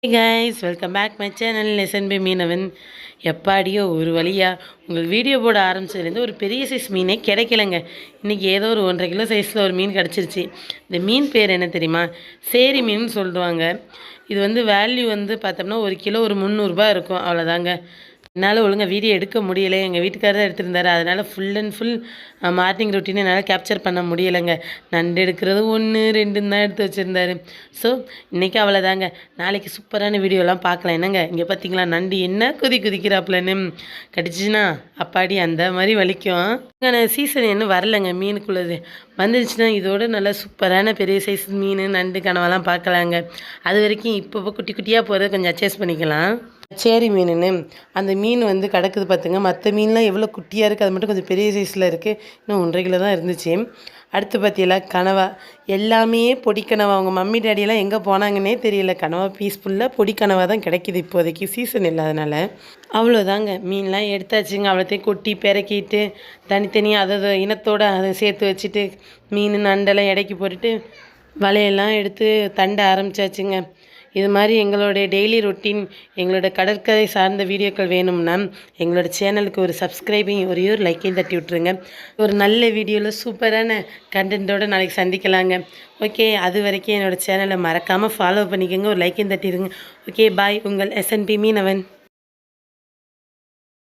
Hey guys, welcome back my channel lesson by Meenavan. எப்பாடியோ ஒரு வழியா உங்கள் வீடியோ போட ஆரம்பிச்சதுலேருந்து ஒரு பெரிய சைஸ் மீனே கிடைக்கலங்க. இன்றைக்கி ஏதோ ஒரு 1.5 கிலோ சைஸில் ஒரு மீன் கிடச்சிருச்சு. இந்த மீன் பேர் என்ன தெரியுமா? சேரி மீன் சொல்லுவாங்க. இது வேல்யூ பார்த்தோம்னா ஒரு கிலோ ஒரு 300 ரூபாய் இருக்கும். அவ்வளோதாங்க. என்னால் ஒழுங்காக வீடியோ எடுக்க முடியல. எங்கள் வீட்டுக்காரர் தான் எடுத்திருந்தாரு. அதனால் ஃபுல் அண்ட் ஃபுல் மார்னிங் ரொட்டீனை என்னால் கேப்சர் பண்ண முடியலைங்க. நண்டு எடுக்கிறது 1, 2ன்னு தான் எடுத்து வச்சுருந்தாரு. ஸோ இன்றைக்கி அவ்வளோதாங்க. நாளைக்கு சூப்பரான வீடியோலாம் பார்க்கலாம். என்னங்க இங்கே பார்த்தீங்களா நண்டு என்ன குதிக்கிறாப்புலன்னு கடிச்சிச்சுன்னா அப்பாடி அந்த மாதிரி வலிக்கும். சீசன் இன்னும் வரலைங்க மீனுக்குள்ளது. வந்துருச்சுன்னா இதோட நல்லா சூப்பரான பெரிய சைஸ் மீன் நண்டு கனவெல்லாம் பார்க்கலாங்க. அது வரைக்கும் இப்போ குட்டி குட்டியாக போகிறத கொஞ்சம் அட்ஜஸ்ட் பண்ணிக்கலாம். சேரி மீனுன்னு அந்த மீன் கிடக்குது பார்த்துங்க. மற்ற மீன்லாம் எவ்வளோ குட்டியாக இருக்குது, அது மட்டும் கொஞ்சம் பெரிய சைஸில் இருக்குது. இன்னும் 1.5 கிலோ தான் இருந்துச்சு. அடுத்து பார்த்தீங்களா கனவா, எல்லாமே பொடி கனவா. அவங்க மம்மி டேடியெல்லாம் எங்கே போனாங்கன்னே தெரியல. கனவா பீஸ்ஃபுல்லாக பொடி கனவா தான் கிடைக்கிது இப்போதைக்கு, சீசன் இல்லாதனால. அவ்வளோதாங்க, மீன்லாம் எடுத்தாச்சுங்க. அவ்வளோத்தையும் கொட்டி பெரக்கிட்டு தனித்தனியாக அதை இனத்தோடு அதை சேர்த்து வச்சுட்டு மீன் நண்டெல்லாம் இடைக்கி போட்டுட்டு வலையெல்லாம் எடுத்து தண்ட ஆரம்பித்தாச்சுங்க. இது மாதிரி எங்களுடைய டெய்லி ரொட்டீன், எங்களோட கடற்கரை சார்ந்த வீடியோக்கள் வேணும்னா எங்களோட சேனலுக்கு ஒரு சப்ஸ்கிரைபிங் ஒரு லைக்கையும் தட்டி விட்ருங்க. ஒரு நல்ல வீடியோவில் சூப்பரான கண்டென்ட்டோடு நாளைக்கு சந்திக்கலாங்க. ஓகே, அது வரைக்கும் என்னோடய சேனலை மறக்காமல் ஃபாலோ பண்ணிக்கோங்க. ஒரு லைக்கையும் தட்டிடுங்க. ஓகே, பாய். உங்கள் SNP மீனவன்.